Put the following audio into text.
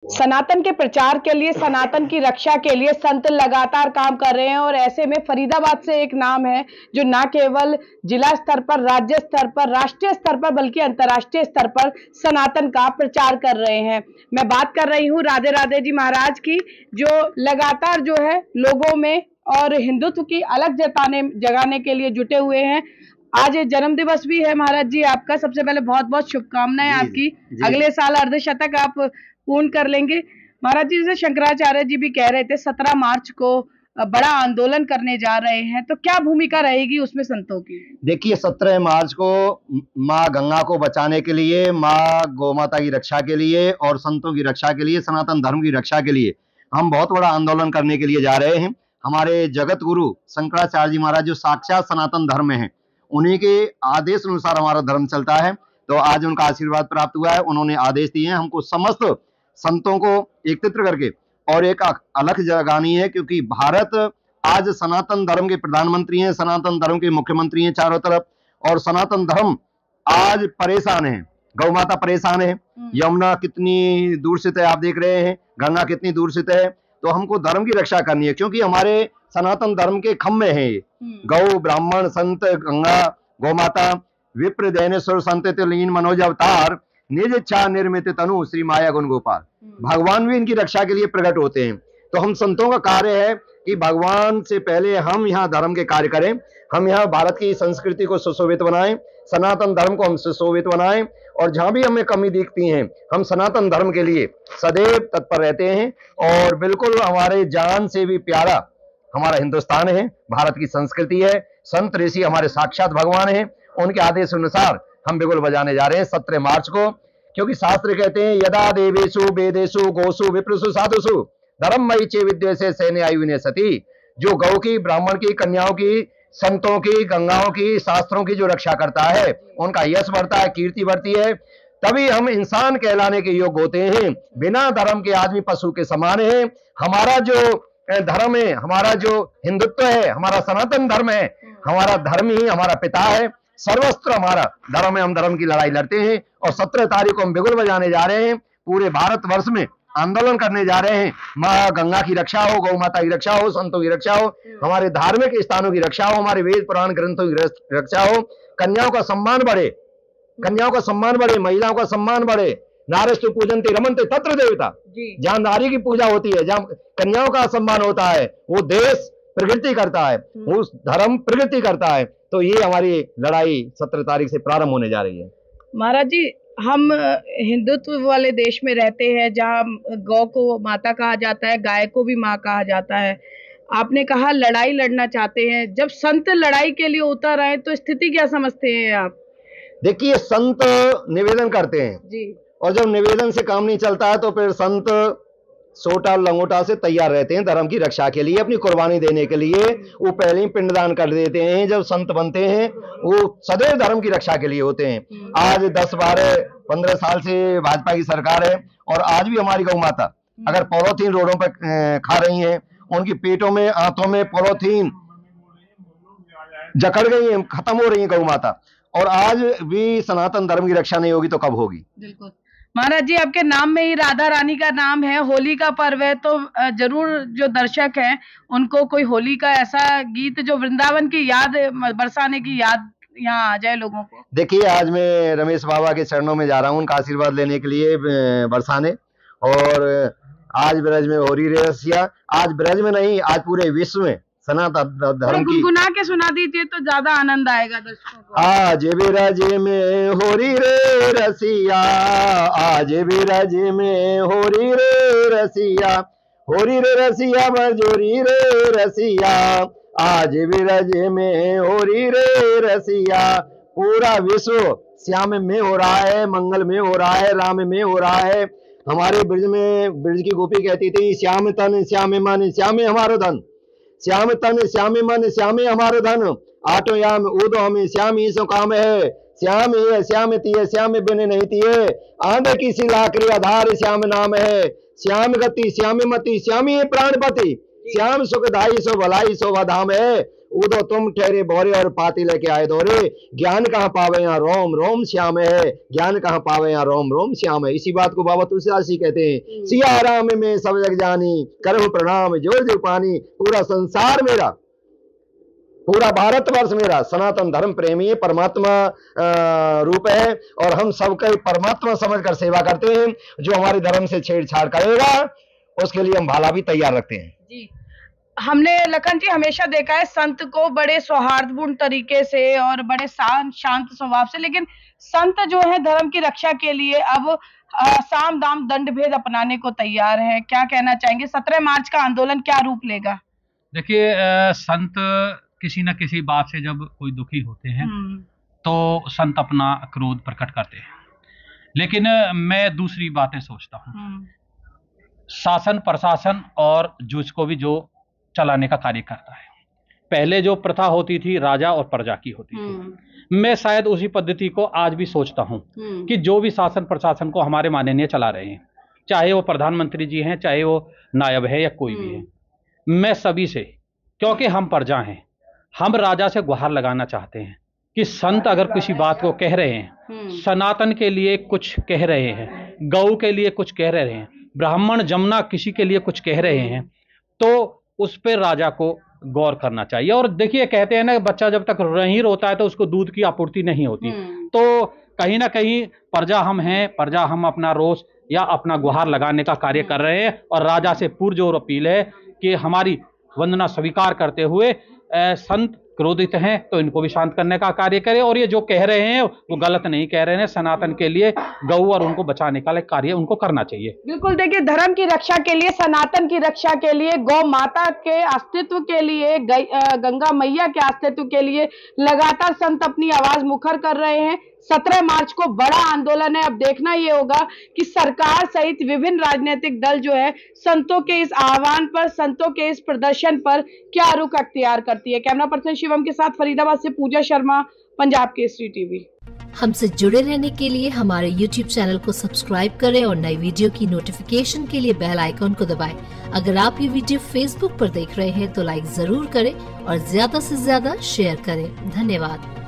सनातन के प्रचार के लिए, सनातन की रक्षा के लिए संत लगातार काम कर रहे हैं और ऐसे में फरीदाबाद से एक नाम है जो न केवल जिला स्तर पर, राज्य स्तर पर, राष्ट्रीय स्तर पर बल्कि अंतर्राष्ट्रीय स्तर पर सनातन का प्रचार कर रहे हैं। मैं बात कर रही हूँ राधे राधे जी महाराज की, जो लगातार जो है लोगों में और हिंदुत्व की अलग जगाने के लिए जुटे हुए हैं। आज जन्म दिवस भी है महाराज जी आपका। सबसे पहले बहुत बहुत शुभकामनाएं आपकी। अगले साल अर्धशतक आप पूर्ण कर लेंगे महाराज जी। जैसे शंकराचार्य जी भी कह रहे थे 17 मार्च को बड़ा आंदोलन करने जा रहे हैं, तो क्या भूमिका रहेगी उसमें संतों की? देखिए, 17 मार्च को माँ गंगा को बचाने के लिए, माँ गौमाता की रक्षा के लिए और संतों की रक्षा के लिए, सनातन धर्म की रक्षा के लिए हम बहुत बड़ा आंदोलन करने के लिए जा रहे हैं। हमारे जगत गुरु शंकराचार्य जी महाराज जो साक्षात सनातन धर्म में हैं, उन्हीं के आदेश अनुसार हमारा धर्म चलता है। तो आज उनका आशीर्वाद प्राप्त हुआ है। उन्होंने आदेश दिए हैं हमको समस्त संतों को एकत्रित करके और एक अलख जगानी है, क्योंकि भारत आज सनातन धर्म के प्रधानमंत्री हैं, सनातन धर्म के मुख्यमंत्री हैं चारों तरफ, और सनातन धर्म आज परेशान है। गौ माता परेशान है, यमुना कितनी दूर स्थित है आप देख रहे हैं, गंगा कितनी दूर स्थित है। तो हमको धर्म की रक्षा करनी है, क्योंकि हमारे सनातन धर्म के खम्भे हैं ये। गौ, ब्राह्मण, संत, गंगा, गौ माता, विप्र, दैनेश्वर, संत, लीन, मनोज अवतार, निज इच्छा निर्मित तनु, श्री माया गुण गोपाल। भगवान भी इनकी रक्षा के लिए प्रकट होते हैं। तो हम संतों का कार्य है कि भगवान से पहले हम यहाँ धर्म के कार्य करें, हम यहाँ भारत की संस्कृति को सुशोभित बनाएं, सनातन धर्म को हम सुशोभित बनाएं, और जहां भी हमें कमी दिखती है हम सनातन धर्म के लिए सदैव तत्पर रहते हैं। और बिल्कुल हमारे जान से भी प्यारा हमारा हिंदुस्तान है, भारत की संस्कृति है, संत ऋषि हमारे साक्षात भगवान हैं, उनके आदेश अनुसार हम बिगुल बजाने जा रहे हैं 17 मार्च को। क्योंकि शास्त्र कहते हैं यदा देवेशु वेदेशु गोसु विप्रसु साधुसु धर्ममयी चे विद्वेषे सैन्य आयु सती। जो गौ की, ब्राह्मण की, कन्याओं की, संतों की, गंगाओं की, शास्त्रों की जो रक्षा करता है, उनका यश बढ़ता है, कीर्ति बढ़ती है, तभी हम इंसान कहलाने के योग्य होते हैं। बिना धर्म के आदमी पशु के समान है। हमारा जो धर्म है, हमारा जो हिंदुत्व है, हमारा सनातन धर्म है, हमारा धर्म ही हमारा पिता है, सर्वस्त्र हमारा धर्म है। हम धर्म की लड़ाई लड़ते हैं और 17 तारीख को हम बिगुल बजाने जा रहे हैं। पूरे भारतवर्ष में आंदोलन करने जा रहे हैं। माँ गंगा की रक्षा हो, गौ माता की रक्षा हो, संतों की रक्षा हो, हमारे धार्मिक स्थानों की रक्षा हो, हमारे वेद पुराण ग्रंथों की रक्षा हो, कन्याओं का सम्मान बढ़े, कन्याओं का सम्मान बढ़े, महिलाओं का सम्मान बढ़े। नारेस्तु पूजन्ते रमन्ते तत्र देवता। जहां नारी की पूजा होती है, जहां कन्याओं का सम्मान होता है, वो देश प्रगति करता है, वो धर्म प्रगति करता है। तो ये हमारी लड़ाई 17 तारीख से प्रारंभ होने जा रही है। महाराज जी, हम हिंदुत्व वाले देश में रहते हैं जहाँ गौ को माता कहा जाता है, गाय को भी माँ कहा जाता है। आपने कहा लड़ाई लड़ना चाहते हैं, जब संत लड़ाई के लिए उतर आए तो स्थिति क्या समझते हैं आप? देखिए, संत निवेदन करते हैं जी, और जब निवेदन से काम नहीं चलता है तो फिर संत सोटा लंगोटा से तैयार रहते हैं धर्म की रक्षा के लिए, अपनी कुर्बानी देने के लिए। वो पहले ही पिंडदान कर देते हैं। जब संत बनते हैं वो सदैव धर्म की रक्षा के लिए होते हैं। आज 10, 12, 15 साल से भाजपा की सरकार है, और आज भी हमारी गौ माता अगर पॉलीथीन रोडों पर खा रही हैं, उनकी पेटों में, आंतों में पॉलीथीन जकड़ गई है, खत्म हो रही है गौ माता, और आज भी सनातन धर्म की रक्षा नहीं होगी तो कब होगी? बिल्कुल महाराज जी, आपके नाम में ही राधा रानी का नाम है, होली का पर्व है, तो जरूर जो दर्शक हैं उनको कोई होली का ऐसा गीत जो वृंदावन की याद बरसाने की याद यहाँ आ जाए लोगों को। देखिए, आज मैं रमेश बाबा के चरणों में जा रहा हूँ उनका आशीर्वाद लेने के लिए बरसाने। और आज ब्रज में हो रही रसिया, आज ब्रज में नहीं, आज पूरे विश्व में सनातन धर्म की गुनगुना के सुना दीजिए तो ज्यादा आनंद आएगा दर्शकों को। आज ब्रज में हो रही रे रसिया, आज ब्रज में हो रही रे रसिया, हो रही रे रसिया बजोरी रे रसिया, आज ब्रज में हो रही रे रसिया। पूरा विश्व श्याम में हो रहा है, मंगल में हो रहा है, राम में हो रहा है। हमारे ब्रज में, ब्रज की गोपी कहती थी श्याम तन श्याम मन श्यामे हमारो धन, श्याम तन श्याम मन श्यामे हमारो धन, आटो याम ऊदो हमें श्याम ही सो काम है, श्याम ही है श्याम तिये श्याम बिन नहीं तिये, आंधे की सिलाकरी आधार श्याम नाम है, श्याम गति श्याम मति श्याम ही प्राणपति, श्याम सुखदाई सो भलाई सो धाम है। उदो तुम ठहरे बोरे और पाती लेके आए दौरे, ज्ञान कहाँ पावे यहाँ रोम रोम श्याम है, ज्ञान कहाँ पावे यहाँ रोम रोम श्याम है। इसी बात को बाबा तुलसीदास जी कहते हैं, सिया राम में सब जग जानी, करहु प्रणाम जो जो पानी, पूरा संसार मेरा, पूरा भारतवर्ष मेरा सनातन धर्म प्रेमी है, परमात्मा रूप है, और हम सबका परमात्मा समझकर सेवा करते हैं। जो हमारे धर्म से छेड़छाड़ करेगा उसके लिए हम भाला भी तैयार रखते हैं। जी, हमने लखन जी हमेशा देखा है संत को बड़े सौहार्दपूर्ण तरीके से और बड़े शांत स्वभाव से, लेकिन संत जो है धर्म की रक्षा के लिए अब साम दाम दंड भेद अपनाने को तैयार है। क्या कहना चाहेंगे, 17 मार्च का आंदोलन क्या रूप लेगा? देखिए, संत किसी न किसी बात से जब कोई दुखी होते हैं तो संत अपना क्रोध प्रकट करते हैं, लेकिन मैं दूसरी बातें सोचता हूँ। शासन प्रशासन और जूझ को भी जो चलाने का कार्य करता है, पहले जो प्रथा होती थी राजा और प्रजा की होती थी, मैं शायद उसी पद्धति को आज भी सोचता हूँ कि जो भी शासन प्रशासन को हमारे माननीय चला रहे हैं, चाहे वो प्रधानमंत्री जी हैं, चाहे वो नायब है या कोई भी है, मैं सभी से, क्योंकि हम प्रजा हैं, हम राजा से गुहार लगाना चाहते हैं कि संत अगर किसी बात को कह रहे हैं, सनातन के लिए कुछ कह रहे हैं, गौ के लिए कुछ कह रहे हैं, ब्राह्मण जमुना किसी के लिए कुछ कह रहे हैं, तो उस पर राजा को गौर करना चाहिए। और देखिए, कहते हैं ना, बच्चा जब तक नहीं रोता है तो उसको दूध की आपूर्ति नहीं होती, तो कहीं ना कहीं प्रजा हम हैं, प्रजा हम अपना रोष या अपना गुहार लगाने का कार्य कर रहे हैं, और राजा से पुरजोर अपील है कि हमारी वंदना स्वीकार करते हुए संत क्रोधित हैं तो इनको भी शांत करने का कार्य करें, और ये जो कह रहे हैं वो गलत नहीं कह रहे हैं, सनातन के लिए गौ और उनको बचाने का कार्य उनको करना चाहिए। बिल्कुल, देखिए, धर्म की रक्षा के लिए, सनातन की रक्षा के लिए, गौ माता के अस्तित्व के लिए, गंगा मैया के अस्तित्व के लिए लगातार संत अपनी आवाज मुखर कर रहे हैं। 17 मार्च को बड़ा आंदोलन है। अब देखना ये होगा कि सरकार सहित विभिन्न राजनीतिक दल जो है संतों के इस आह्वान पर, संतों के इस प्रदर्शन पर क्या रुख अख्तियार करती है। कैमरा पर्सन शिवम के साथ फरीदाबाद से पूजा शर्मा, पंजाब केसरी टीवी। हमसे जुड़े रहने के लिए हमारे YouTube चैनल को सब्सक्राइब करें और नई वीडियो की नोटिफिकेशन के लिए बेल आइकॉन को दबाएं। अगर आप ये वीडियो Facebook पर देख रहे हैं तो लाइक जरूर करें और ज्यादा से ज्यादा शेयर करें। धन्यवाद।